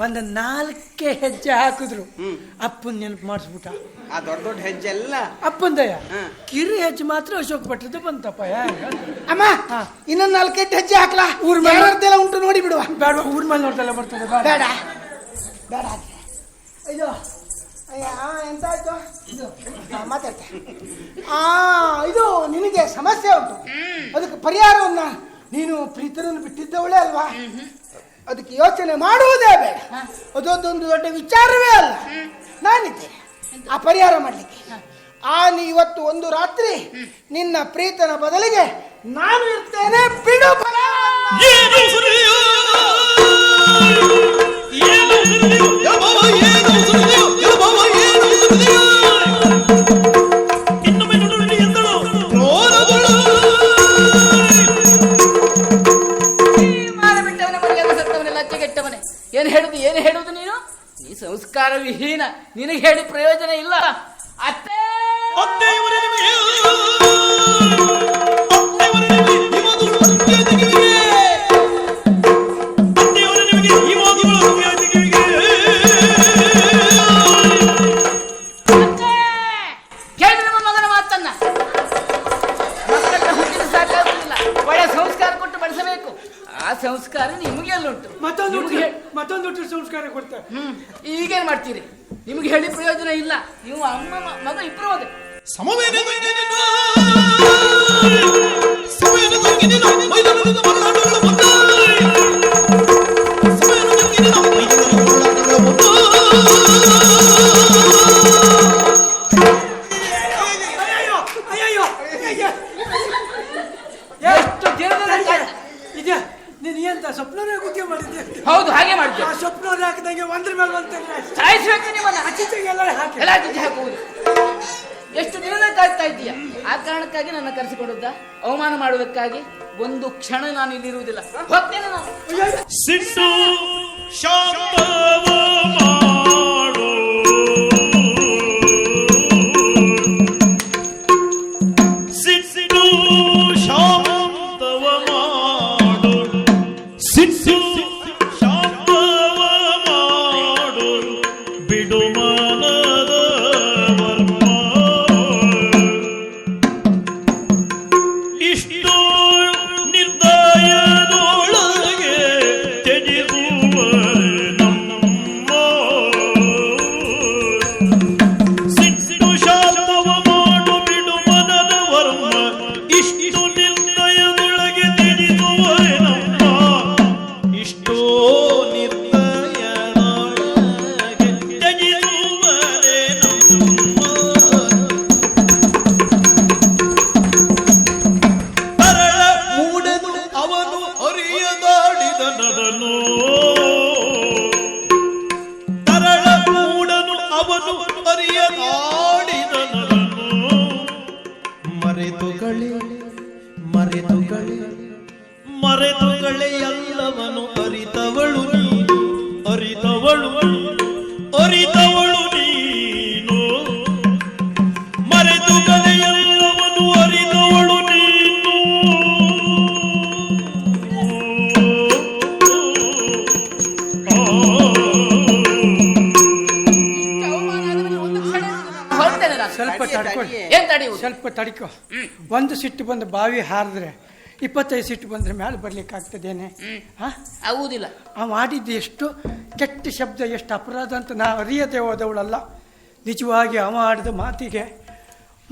ಒಂದು 4 ಹೆಜ್ಜೆ ಹಾಕಿದ್ರು ಅಪ್ಪನ ನೆನಪು ಮಾಡಿಸ್ಬಿಟ್ಟ. ಆ ದೊಡ್ಡ ದೊಡ್ಡ ಹೆಜ್ಜೆ ಎಲ್ಲ ಅಪ್ಪಂದಯ್ಯ, ಕಿರಿ ಹೆಜ್ಜೆ ಮಾತ್ರ ಅಶೋಕ್ ಭಟ್ರದ್ದು ಬಂತಪ್ಪ. ಅಮ್ಮ ಇನ್ನೊಂದು 4 ಹೆಜ್ಜೆ ಹಾಕ್ಲಾ? ಊರ್ ಮೇಲೆ ಉಂಟು ನೋಡಿ ಬಿಡುವ. ಬೇಡ, ಊರ್ ಮೇಲೆ ನೋಡ್ದಲ್ಲ ಬರ್ತದೆ. ಬೇಡ ಬೇಡ. ಅಯ್ಯೋ ಎಂತ ಆಯ್ತು ಇದು ಮಾತಾಡ್ತೆ. ಇದು ನಿನಗೆ ಸಮಸ್ಯೆ ಉಂಟು, ಅದಕ್ಕೆ ಪರಿಹಾರವನ್ನ ನೀನು ಪ್ರೀತರನ್ನು ಬಿಟ್ಟಿದ್ದವಳೇ ಅಲ್ವಾ? ಅದಕ್ಕೆ ಯೋಚನೆ ಮಾಡುವುದೇ ಬೇಡ, ಅದೊಂದು ದೊಡ್ಡ ವಿಚಾರವೇ ಅಲ್ಲ. ನಾನಿದ್ದೇನೆ ಆ ಪರಿಹಾರ ಮಾಡಲಿಕ್ಕೆ. ಇವತ್ತು ಒಂದು ರಾತ್ರಿ ನಿನ್ನ ಪ್ರೀತನ ಬದಲಿಗೆ ನಾನು ಇರ್ತೇನೆ. ಬಿಡು ಏನು ಹೇಳುದು ನೀನು ಸಂಸ್ಕಾರ ವಿಹೀನ, ನಿನಗೆ ಹೇಳಿ ಪ್ರಯೋಜನ ಇಲ್ಲ. ಅತ್ತೆ ಕೇಳಿದ್ರೆ ನಮ್ಮ ಮಗನ ಮಾತನ್ನ. ಮಕ್ಕಳನ್ನ ಹುಟ್ಟಿದ ಸಾಕಾಗುದಿಲ್ಲ, ಒಳ್ಳೆ ಸಂಸ್ಕಾರ ಕೊಟ್ಟು ಬೆಳೆಸಬೇಕು. ಆ ಸಂಸ್ಕಾರ ನಿಮಗೆ ಎಲ್ಲುಂಟು. ಮತ್ತೊಂದು ಸಂಸ್ಕಾರ ಕೊಡ್ತಾರೆ. ಈಗೇನ್ ಮಾಡ್ತೀರಿ? ನಿಮ್ಗೆ ಹೇಳಿ ಪ್ರಯೋಜನ ಇಲ್ಲ. ನೀವು ಅಮ್ಮ ಮಗ ಇಬ್ರು ಹೋದೆ ಸ್ವಪ್ನವೇ ಗುದ್ದೆ ಮಾಡಿದ್ದೆ. ಹೌದು, ಹಾಗೆ ಮಾಡಿದ್ದೆ. ಸ್ವಪ್ನವ್ರು ಹಾಕಿದಂಗೆ ಒಂದ್ರ ಮೇಲೆ ಬಂತಂದ್ರೆ ಸಾಯಿಸ್ಬೇಕು ನಿಮ್ಮನ್ನ. ಹಾಕುವುದು. ಎಷ್ಟು ದಿನದ ಕಾಯ್ತಾ ಇದ್ದೀಯ? ಆ ಕಾರಣಕ್ಕಾಗಿ ನನ್ನ ಕರೆಸಿಕೊಂಡದ್ದ ಅವಮಾನ ಮಾಡುವುದಕ್ಕಾಗಿ? ಒಂದು ಕ್ಷಣ ನಾನು ಇಲ್ಲಿರುವುದಿಲ್ಲ, ಹೋಗ್ತೇನೆ ನಾನು. ಸಿಟ್ಟು ಶಾಂತವ ಮಾಡು, ಸಿಟ್ಟು ಶಾಂತವ ಮಾಡು, ಸಿಟ್ಟು ಶಾಂತವ ಮಾಡು, ಬಿಡು ಮನದ ವರ್ಮ. ಇಷ್ಟು ನಿರ್ದಯದೊಳಗೆ ತ್ಯಜಿಸುವರೆ ನಮ್ಮ. ಸಿಟ್ಟು ಶಾಂತವ ಮಾಡು, ಬಿಡು ಮನದ ವರ್ಮ. ಇಷ್ಟು ನಿರ್ದಯದೊಳಗೆ ತ್ಯಜಿಸುವರೆ ನಮ್ಮ. ಇಷ್ಟೋ ನಿರ್ದಯದೊಳಗೆ ತ್ಯಜಿಸುವರೆ ನಮ್ಮ. ತರಳ ಮೂಡನು ಅವನು ಅರಿಯದಾಡಿದನದನು, ತರಳ ಮೂಡನು ಅವನು ಅರಿಯದಾಡಿದನದನು. ಮರೆತುಗಳೇ ಮರೆತುಗಳೇ ಮರೆತುಗಳೇ ಎಲ್ಲವನು ಅರಿತವಳು ನೀನು, ಅರಿತವಳು ನೀನು, ಅರಿತವಳು ನೀನು, ಮರೆತುಗಳೇ ಎಲ್ಲವನು ಅರಿತವಳು ನೀನು. ಹೊರಡ್ತೇನೆ ನಾನು. ಸ್ವಲ್ಪ ತಡ್ಕೊಳ್ಳಿ, ಏನ್ ತಡೆಯುವುದು? ಸ್ವಲ್ಪ ತಡ್ಕೊ. ಒಂದು ಸಿಟ್ಟು ಬಂದು ಬಾವಿ ಹಾರಿದ್ರೆ 25 ಸಿಟ್ಟು ಬಂದ್ರೆ ಮೇಲೆ ಬರ್ಲಿಕ್ಕೆ ಆಗ್ತದೇನೆ? ಆಗುವುದಿಲ್ಲ. ಅವ ಆಡಿದ್ದು ಎಷ್ಟು ಕೆಟ್ಟ ಶಬ್ದ, ಎಷ್ಟು ಅಪರಾಧ ಅಂತ ನಾ ಅರಿಯದೆ ಹೋದವಳಲ್ಲ. ನಿಜವಾಗಿ ಅವ ಆಡಿದ ಮಾತಿಗೆ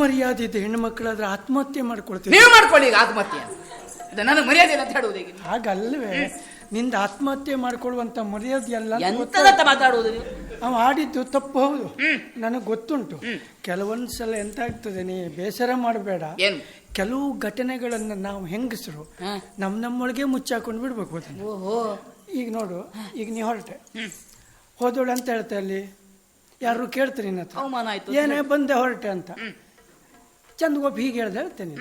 ಮರ್ಯಾದೆ ಇದೆ. ಹೆಣ್ಣು ಮಕ್ಕಳಾದ್ರೆ ಆತ್ಮಹತ್ಯೆ ಮಾಡ್ಕೊಳ್ತೀವಿ. ನೀವು ಮಾಡ್ಕೊಳ್ಳಿ ಈಗ ಆತ್ಮಹತ್ಯೆ. ನನಗೆ ಮರ್ಯಾದೆ ಇಲ್ಲ ಅಂತ ಹೇಳುವುದು ಈಗ. ಹಾಗಲ್ವೇ, ನಿಂದ ಆತ್ಮಹತ್ಯೆ ಮಾಡ್ಕೊಳ್ಳುವಂತ ಮರ್ಯಾದೆ ಅಲ್ಲ ಅಂತ ಎಂತದತ್ತ ಮಾತಾಡುವುದು ನೀವು? ಅವ ಆಡಿದ್ದು ತಪ್ಪು, ಹೌದು, ನನಗೆ ಗೊತ್ತುಂಟು. ಕೆಲವೊಂದ್ಸಲ ಎಂತ ಆಗ್ತದೆ, ನೀ ಬೇಸರ ಮಾಡಬೇಡ. ಏನು? ಕೆಲವು ಘಟನೆಗಳನ್ನ ನಾವು ಹೆಂಗಸರು ನಮ್ಮೊಳಗೆ ಮುಚ್ಚಾಕೊಂಡು ಬಿಡ್ಬೇಕು ಅದನ್ನ. ಓಹೋ, ಈಗ ನೋಡು, ಈಗ ನೀ ಹೊರಟೆ, ಹೋದೋಳು ಅಂತ ಹೇಳ್ತಾ ಅಲ್ಲಿ ಯಾರು ಕೇಳ್ತಾರೆ ನಿನ್ನ ಹತ್ರ, ಅವಮಾನ ಆಯ್ತು, ಏನೇ ಬಂದೆ ಹೊರಟೆ ಅಂತ. ಚಂದಗೋಪ ಹೀಗೆ ಹೇಳ್ದೆ ಹೇಳ್ತೇನೆ.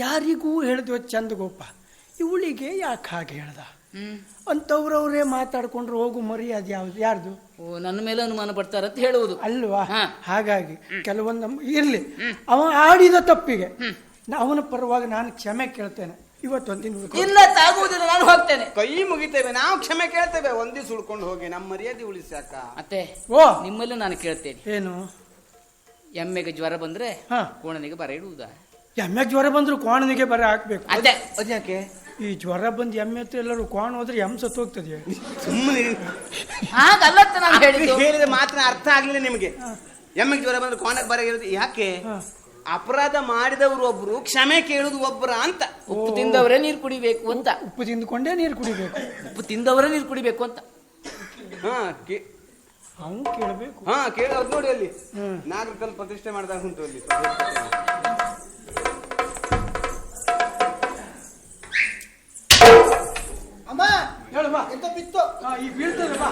ಯಾರಿಗೂ ಹೇಳಿದ್ವ ಚಂದಗೋಪ, ಇವಳಿಗೆ ಯಾಕೆ ಹಾಗೆ ಹೇಳ್ದ ಅಂತವ್ರವ್ರೇ ಮಾತಾಡ್ಕೊಂಡ್ರು. ಹೋಗು ಮರ್ಯಾದೆ ಯಾವ್ದು ಯಾರ್ದು? ಓ, ನನ್ನ ಮೇಲೆ ಅನುಮಾನ ಪಡ್ತಾರ ಅಂತ ಹೇಳುವುದು ಅಲ್ವಾ? ಹಾಗಾಗಿ ಕೆಲವೊಂದು ಇರ್ಲಿ, ಅವ ಆಡಿದ ತಪ್ಪಿಗೆ ಅವನ ಪರವಾಗಿ ನಾನು ಕ್ಷಮೆ ಕೇಳ್ತೇನೆ. ಇವತ್ತೊಂದಿನ ಇಲ್ಲ, ತಾಗುವುದಿಲ್ಲ, ನಾನು ಹೋಗ್ತೇನೆ. ಕೈ ಮುಗಿತೇವೆ, ನಾವು ಕ್ಷಮೆ ಕೇಳ್ತೇವೆ. ಒಂದಿ ಸುಳ್ಕೊಂಡು ಹೋಗಿ ನಮ್ಮ ಮರ್ಯಾದೆ ಉಳಿಸಾಕ. ಮತ್ತೆ ಓ ನಿಮ್ಮಲ್ಲೂ ನಾನು ಕೇಳ್ತೇನೆ, ಏನು ಎಮ್ಮೆಗೆ ಜ್ವರ ಬಂದ್ರೆ ಕೋಣನಿಗೆ ಬರ ಇಡುವುದಾ? ಎಮ್ಮೆ ಜ್ವರ ಬಂದ್ರು ಕೋಣನಿಗೆ ಬರ ಹಾಕ್ಬೇಕು. ಅದೇ ಅದ್ಯಾಕೆ? ಈ ಜ್ವರ ಬಂದು ಎಮ್ಮೆ ಹತ್ರ ಎಲ್ಲರೂ ಕೋಣ ಹೋದ್ರೆ ಎಮ್ ಸತ್ತು ಹೋಗ್ತದೆ. ಸುಮ್ಮನೆ ಹಾಗಲ್ಲತ್ತ ನಾನು ಹೇಳಿದ್ದು. ಹೇಳಿದ ಮಾತಿನ ಅರ್ಥ ಆಗ್ಲಿಲ್ಲ ನಿಮಗೆ. ಎಮ್ಮೆಗೆ ಜ್ವರ ಬಂದ್ರೆ ಕೋಣಕ್ಕೆ ಬರ ಇರೋದು ಯಾಕೆ? ಅಪರಾಧ ಮಾಡಿದವರು ಒಬ್ರು, ಕ್ಷಮೆ ಕೇಳುದು ಒಬ್ಬರ ಅಂತ. ಉಪ್ಪು ತಿಂದವರೇ ನೀರು ಕುಡಿಬೇಕು ಅಂತ. ಉಪ್ಪು ತಿಂದುಕೊಂಡೇ ನೀರು ಕುಡಿಬೇಕು. ಉಪ್ಪು ತಿಂದವರೇ ನೀರು ಕುಡಿಬೇಕು ಅಂತ. ಅವನು ಕೇಳಬೇಕು. ಕೇಳಿ ಅದು ನೋಡಿ, ಅಲ್ಲಿ ನಾಗರಿಕಲ್ಲಿ ಪ್ರತಿಷ್ಠೆ ಮಾಡಿದಾಗ ಉಂಟು ಅಲ್ಲಿ. ಅಮ್ಮ ಹೇಳು ಬಾ. ಎಂತ ಬಿತ್ತು? ಈಗ ಬೀಳ್ತದೆ ಬಾ.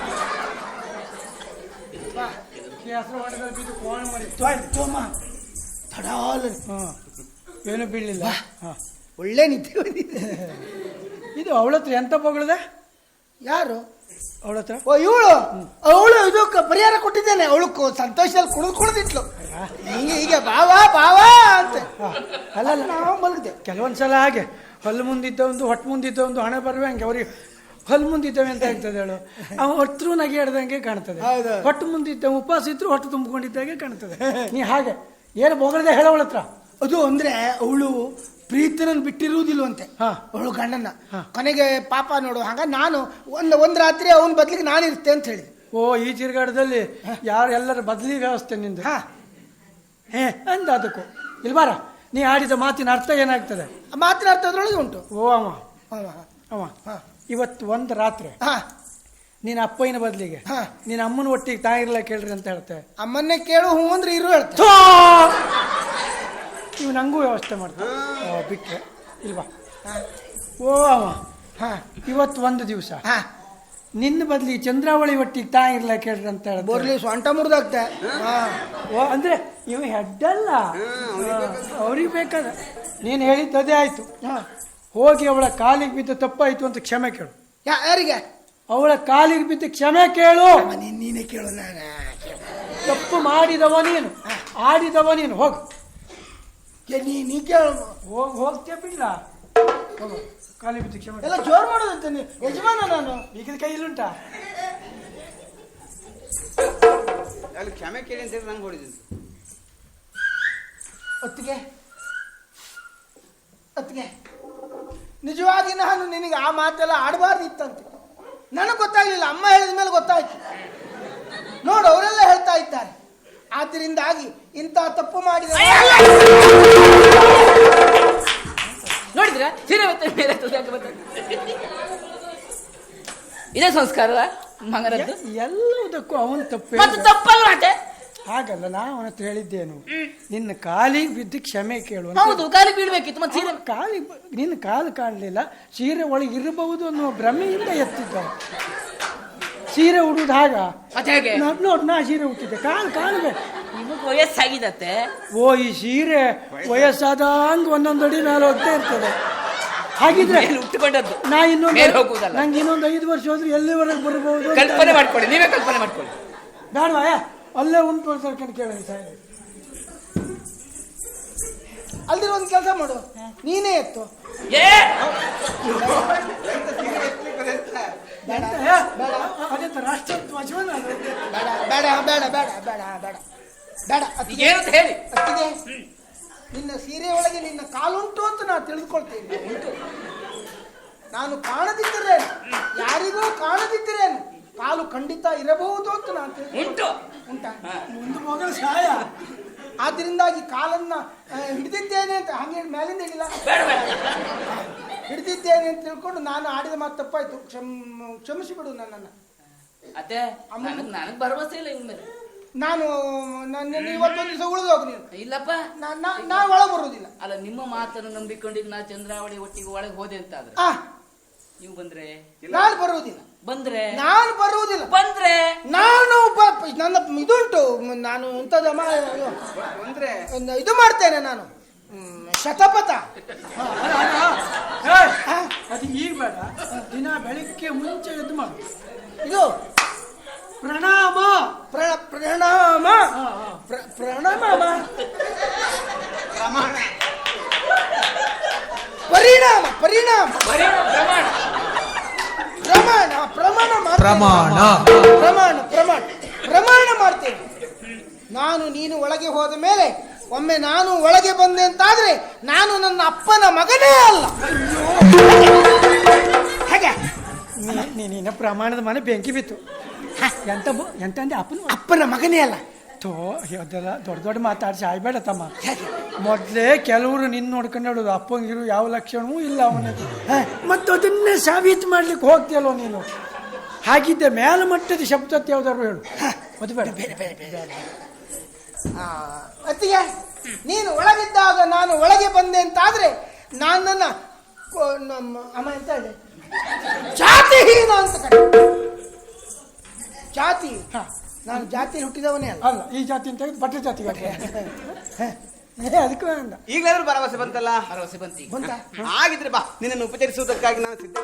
ಹೆಸರು ಮಾಡಿದ್ರೆ ಬಿದ್ದು ಕೋಣ ಮಾಡಿ ಅಮ್ಮ ತಡಾಲ ಏನು ಬೀಳಲಿಲ್ಲ. ಒಳ್ಳೆ ನಿದ್ದೆ ಬಂದಿದೆ. ಇದು ಅವಳ ಹತ್ರ ಎಂತ ಬಗಳದೆ? ಯಾರು ಅವಳ ಹತ್ರ? ಓ ಇವಳು, ಅವಳು ಇದಕ್ಕೆ ಪರಿಹಾರ ಕೊಟ್ಟಿದ್ದೇನೆ. ಅವಳು ಸಂತೋಷದಲ್ಲಿ ಕುಣಿದ್ಬಿಟ್ಲು. ಈಗ ಬಾವಾ ಬಾವಾ ಅಂತ. ಅಲ್ಲಲ್ಲ, ನಾವು ಮಲಗಿದೆ. ಕೆಲವೊಂದ್ಸಲ ಹಾಗೆ ಹಲ್ಲು ಮುಂದಿದ್ದ ಒಂದು ಹೊಟ್ಟೆ ಮುಂದಿದ್ದ ಒಂದು ಹಣೆ ಬರುವೆ ಹಂಗೆ ಅವ್ರಿಗೆ ಹಲ್ಲು ಮುಂದಿದ್ದವೆ ಅಂತ ಆಗ್ತದೆ ಹೇಳು. ಅವ ಹೊಟ್ಟರು ನಗೆ ಹಿಡ್ದಂಗೆ ಕಾಣ್ತದೆ. ಹೊಟ್ಟೆ ಮುಂದಿದ್ದ ಉಪವಾಸ ಇದ್ರು ಹೊಟ್ಟೆ ತುಂಬಿಕೊಂಡಿದ್ದಾಗೆ ಕಾಣ್ತದೆ. ನೀ ಹಾಗೆ ಏನು ಬೋಗಳದೆ ಹೇಳವಳ ಹತ್ರ. ಅದು ಅಂದ್ರೆ ಅವಳು ಪ್ರೀತಿನ ಬಿಟ್ಟಿರುವುದಿಲ್ವಂತೆ ಅವಳು ಗಂಡನ್ನ. ಕೊನೆಗೆ ಪಾಪ ನೋಡು, ಹಂಗ ನಾನು ಒಂದ್ ರಾತ್ರಿ ಅವನ ಬದ್ಲಿಗೆ ನಾನು ಇರ್ತೆ ಅಂತ ಹೇಳಿದೆ. ಓ, ಈ ತಿರುಗಾಟದಲ್ಲಿ ಯಾರು ಎಲ್ಲರ ಬದಲಿ ವ್ಯವಸ್ಥೆ ನಿಂದು. ಅಂದ ಅದಕ್ಕೂ ಇಲ್ಬಾರ. ನೀ ಆಡಿದ ಮಾತಿನ ಅರ್ಥ ಏನಾಗ್ತದೆ? ಮಾತಿನ ಅರ್ಥ ಅದ್ರೊಳಗೆ ಉಂಟು. ಓ ಅವ ಇವತ್ತು ಒಂದು ರಾತ್ರಿ ನೀನ್ ಅಪ್ಪಯ್ಯನ ಬದ್ಲಿಗೆ ನೀನ್ ಅಮ್ಮನ ಒಟ್ಟಿಗೆ ತಾಯಿರ್ಲ ಕೇಳ್ರಿ ಅಂತ ಹೇಳ್ತೆ. ಅಮ್ಮನ್ನೇ ಕೇಳು, ಹೂ ಅಂದ್ರೆ ಇರು ಹೇಳ್ತೆ. ಇವ್ ನಂಗೂ ವ್ಯವಸ್ಥೆ ಮಾಡ್ತಾರೆ ಬಿಟ್ರೆ ಇಲ್ವಾ? ಓ ಅವ ಇವತ್ತು ಒಂದು ದಿವಸ ನಿನ್ನ ಬದ್ಲಿ ಚಂದ್ರಾವಳಿ ಒಟ್ಟಿಗೆ ತಾಯಿರ್ಲ ಕೇಳ್ರಿ ಅಂತ ಹೇಳ. ಬೋರ್ಲಿ ಸೊಂಟ ಮುರಿದಾಗ್ತೆ. ಓ ಅಂದ್ರೆ ಇವ ಹೆಡ್ಡಲ್ಲ, ಅವ್ರಿಗೆ ಬೇಕಾದ. ನೀನು ಹೇಳಿದ್ದದೇ ಆಯ್ತು. ಹೋಗಿ ಅವಳ ಕಾಲಿಗೆ ಬಿದ್ದು ತಪ್ಪಾಯ್ತು ಅಂತ ಕ್ಷಮೆ ಕೇಳು. ಯಾರಿಗೆ? ಅವಳ ಕಾಲಿಗೆ ಬಿದ್ದು ಕ್ಷಮೆ ಕೇಳು. ನೀನೇ ಕೇಳು. ತಪ್ಪು ಮಾಡಿದವ ನೀನು, ಆಡಿದವ ನೀನು. ಹೋಗು, ನೀ ಕೇಳು. ಹೋಗ್ತೇ ಬಿಡ್ಲ. ಹೋಗು, ಕಾಲಿಗೆ ಬಿದ್ದು ಕ್ಷಮೆ. ಎಲ್ಲ ಜೋರ್ ಮಾಡೋದಂತ ನೀವು ಯಜಮಾನ. ನಾನು ಈಗ ಕೈಯಲ್ಲುಂಟಾ? ಅಲ್ಲಿ ಕ್ಷಮೆ ಕೇಳಿ ಅಂತ ಹೇಳಿ ನಂಗೆ ಹೊಡಿದ್ರು. ಹೊತ್ತಿಗೆ ನಿಜವಾಗಿ ನಾನು ನಿನಗೆ ಆ ಮಾತೆಲ್ಲ ಆಡಬಾರ್ದಿತ್ತಂತೆ. ನನಗೆ ಗೊತ್ತಾಗ್ಲಿಲ್ಲ, ಅಮ್ಮ ಹೇಳಿದ ಮೇಲೆ ಗೊತ್ತಾಯ್ತು. ನೋಡು, ಅವರೆಲ್ಲ ಹೇಳ್ತಾ ಇದ್ದಾರೆ. ಆದ್ದರಿಂದಾಗಿ ಇಂಥ ತಪ್ಪು ಮಾಡಿದ ನೋಡಿದ್ರ ಸೀರೆ ಇದೇ ಸಂಸ್ಕಾರ ಮಗನದ್ದು. ಎಲ್ಲದಕ್ಕೂ ಅವನ್ ತಪ್ಪು. ಮತ್ತೆ ತಪ್ಪಲ್ಲ ಮಾತೆ. ಹಾಗಲ್ಲ, ನಾವು ಅವನ ಹತ್ರ ಹೇಳಿದ್ದೇನು, ನಿನ್ನ ಕಾಲಿಗೆ ಬಿದ್ದು ಕ್ಷಮೆ ಕೇಳು. ಹೌದು, ಕಾಲಿಗೆ ಬೀಳ್ಬೇಕಿತ್ತು. ಮತ್ತೆ ಸೀರೆ ನಿನ್ನ ಕಾಲು ಕಾಣಲಿಲ್ಲ, ಸೀರೆ ಒಳಗೆ ಇರಬಹುದು ಅನ್ನುವ ಭ್ರಮೆಯಿಂದ ಎತ್ತಿದ್ದ. ಸೀರೆ ಉಡುವುದು ಹಾಗ? ನೋಡ್, ನಾ ಸೀರೆ ಉಟ್ಟಿದ್ದೆ, ಕಾಲು ಕಾಣಬೇಕು. ನಿಮಗೆ ವಯಸ್ಸಾಗಿದತ್ತೆ. ಓ, ಈ ಸೀರೆ ವಯಸ್ಸಾದಂಗ ಒಂದೊಂದು ಅಡಿ ಮೇಲೆ ಹೋಗ್ತಾ ಇರ್ತದೆ. ಹಾಗಿದ್ರೆ ಮೇಲೆ ಹುಟ್ಟುಕೊಂಡದ್ದು ನಾ ಇನ್ನೊಂದು ಮೇಲೆ ಹೋಗುವುದಲ್ಲ. ನಂಗೆ ಇನ್ನೊಂದು 5 ವರ್ಷ ಹೋದ್ರೆ ಎಲ್ಲಿವರೆಗೆ ಬರ್ಬೋದು ಅಂತ ಕಲ್ಪನೆ ಮಾಡ್ಕೊಳ್ಳಿ, ನೀವೇ ಕಲ್ಪನೆ ಮಾಡ್ಕೊಳ್ಳಿ. ಬೇಡವಾ ಅಲ್ಲೇ ಉಂಟು ಅಂತ ಕೇಳಿ ಸಾಯಿ. ಅಲ್ದಿರ ಒಂದು ಕೆಲಸ ಮಾಡು, ನೀನೇ ಎತ್ತು. ಏ ಬೇಡ ಬೇಡ ಅದೇ ರಾಷ್ಟ್ರ ಧ್ವಜವನ್ನ ಅದು. ಬೇಡ ಬೇಡ ಬೇಡ ಬೇಡ ಬೇಡ ಬೇಡ ಬೇಡ ಅತ್ತಿಗೆ, ಏನು ಅಂತ ಹೇಳಿ. ಅತ್ತಿಗೆ, ನಿನ್ನ ಸೀರೆ ಒಳಗೆ ನಿನ್ನ ಕಾಲುಂಟು ಅಂತ ನಾನು ತಿಳಿದುಕೊಳ್ತೇನೆ. ನಾನು ಕಾಣದಿದ್ದರೇನು, ಯಾರಿಗೂ ಕಾಣದಿದ್ದರೇನು, ಕಾಲು ಖಂಡಿತ ಇರಬಹುದು ಅಂತ ನಾನು ಉಂಟು. ಉಂಟಾ? ಮುಂದೆ ಹೋಗಲು ಸಹಾಯ. ಆದ್ರಿಂದಾಗಿ ಕಾಲನ್ನ ಹಿಡಿದಿದ್ದೇನೆ ಅಂತ ಹಂಗೆ ಮೇಲಿಂದ ಹಿಡಿಲ್ಲ, ಬೇಡ ಬೇಡ. ಹಿಡಿದಿದ್ದೇನೆ ಅಂತ ತಿಳ್ಕೊಂಡು ನಾನು ಆಡಿದ ಮಾತು ತಪ್ಪಾಯ್ತು, ಕ್ಷಮಿಸಿಬಿಡು ನನ್ನನ್ನು. ಅತ್ತೆ ನನಗ್ ಭರವಸೆ ಇಲ್ಲ ಇವ್ನ ಮೇಲೆ. ನಾನು ಇವತ್ತೊಂದು ದಿವಸ ಉಳಿದೋಗು ನೀನು. ಇಲ್ಲಪ್ಪ, ನಾನು ಒಳಗೆ ಬರುವುದಿಲ್ಲ. ಅಲ್ಲ ನಿಮ್ಮ ಮಾತನ್ನು ನಂಬಿಕೊಂಡು ನಾ ಚಂದ್ರಾವಳಿ ಒಟ್ಟಿಗೆ ಒಳಗೆ ಹೋದೆ ಅಂತ ಆದ್ರೆ ನೀವು ಬಂದ್ರೆ ನಾನು ಬರುವುದಿಲ್ಲ. ಬಂದ್ರೆ ನಾನು ಬರುವುದಿಲ್ಲ. ಬಂದ್ರೆ ನಾನು ನನ್ನ ಇದುಂಟು, ನಾನು ಇಂಥದ್ದು ಇದು ಮಾಡ್ತೇನೆ ನಾನು, ಶತಪಥ. ಅದು ಈಗ ಬೇಡ, ದಿನ ಬೆಳಿಗ್ಗೆ ಮುಂಚೆ ಎದ್ದು ಮಾಡು. ಇದು ಪ್ರಣಾಮ ಪ್ರಣಾಮ ಪ್ರಣಾಮ ಪರಿಣಾಮ ಪರಿಣಾಮ ಪ್ರಮಾಣ ಪ್ರಮಾಣ ಪ್ರಮಾಣ ಪ್ರಮಾಣ ಪ್ರಮಾಣ ಪ್ರಮಾಣ ಪ್ರಮಾಣ ಮಾಡ್ತೇನೆ. ನಾನು ನೀನು ಒಳಗೆ ಹೋದ ಮೇಲೆ ಒಮ್ಮೆ ನಾನು ಒಳಗೆ ಬಂದೆ ಅಂತಾದ್ರೆ ನಾನು ನನ್ನ ಅಪ್ಪನ ಮಗನೇ ಅಲ್ಲ. ಹೇಗೆ ನಿನ್ನ ಪ್ರಮಾಣದ ಮನೆ ಬೆಂಕಿ ಬಿತ್ತು. ಎಂತ ಅಂದೆ ಅಪ್ಪನ ಮಗನೇ ಅಲ್ಲ. ಥೋ ಅದೆಲ್ಲ ದೊಡ್ಡ ದೊಡ್ಡ ಮಾತಾಡ್ಸಿ ಆಯ್ಬೇಡ ತಮ್ಮ. ಮೊದಲೇ ಕೆಲವರು ನಿನ್ನ ನೋಡ್ಕೊಂಡು ಹೇಳೋದು ಅಪ್ಪಂಗಿರು ಯಾವ ಲಕ್ಷಣವೂ ಇಲ್ಲ ಅವನಿಗೆ, ಮತ್ತು ಅದನ್ನೇ ಸಾಬೀತು ಮಾಡ್ಲಿಕ್ಕೆ ಹೋಗ್ತೀಯಲ್ಲೋ ನೀನು. ಹಾಗಿದ್ದೆ ಮೇಲ್ಮಟ್ಟದ ಶಬ್ದ ಯಾವ್ದಾದ್ರು ಹೇಳು. ಅದು ಬೇಡ ಬೇರೆ ಬೇರೆ ಬೇರೆ. ಅತ್ತಿಗೆ, ನೀನು ಒಳಗಿದ್ದಾಗ ನಾನು ಒಳಗೆ ಬಂದೆ ಅಂತಾದ್ರೆ ನನ್ನ ಅಮ್ಮ ಎಂತ ಹೇಳಿ ಜಾತಿಹೀನ ಅಂತ ಕರೆ. ಜಾತಿ, ನಾನು ಜಾತಿ ಹುಟ್ಟಿದವನೇ ಅಲ್ಲ. ಅಲ್ಲ, ಈ ಜಾತಿ ಅಂತ ಬಟ್ಟೆ ಜಾತಿಗೆ ಅದಕ್ಕೂ ಅಂದ. ಈಗಲಾದ್ರೂ ಭರವಸೆ ಬಂತಲ್ಲ? ಭರವಸೆ ಬಂತು. ಬಂತ? ಆಗಿದ್ರೆ ಬಾ, ನಿನ್ನನ್ನು ಉಪಚರಿಸುವುದಕ್ಕಾಗಿ ನಾನು ಸಿದ್ಧ.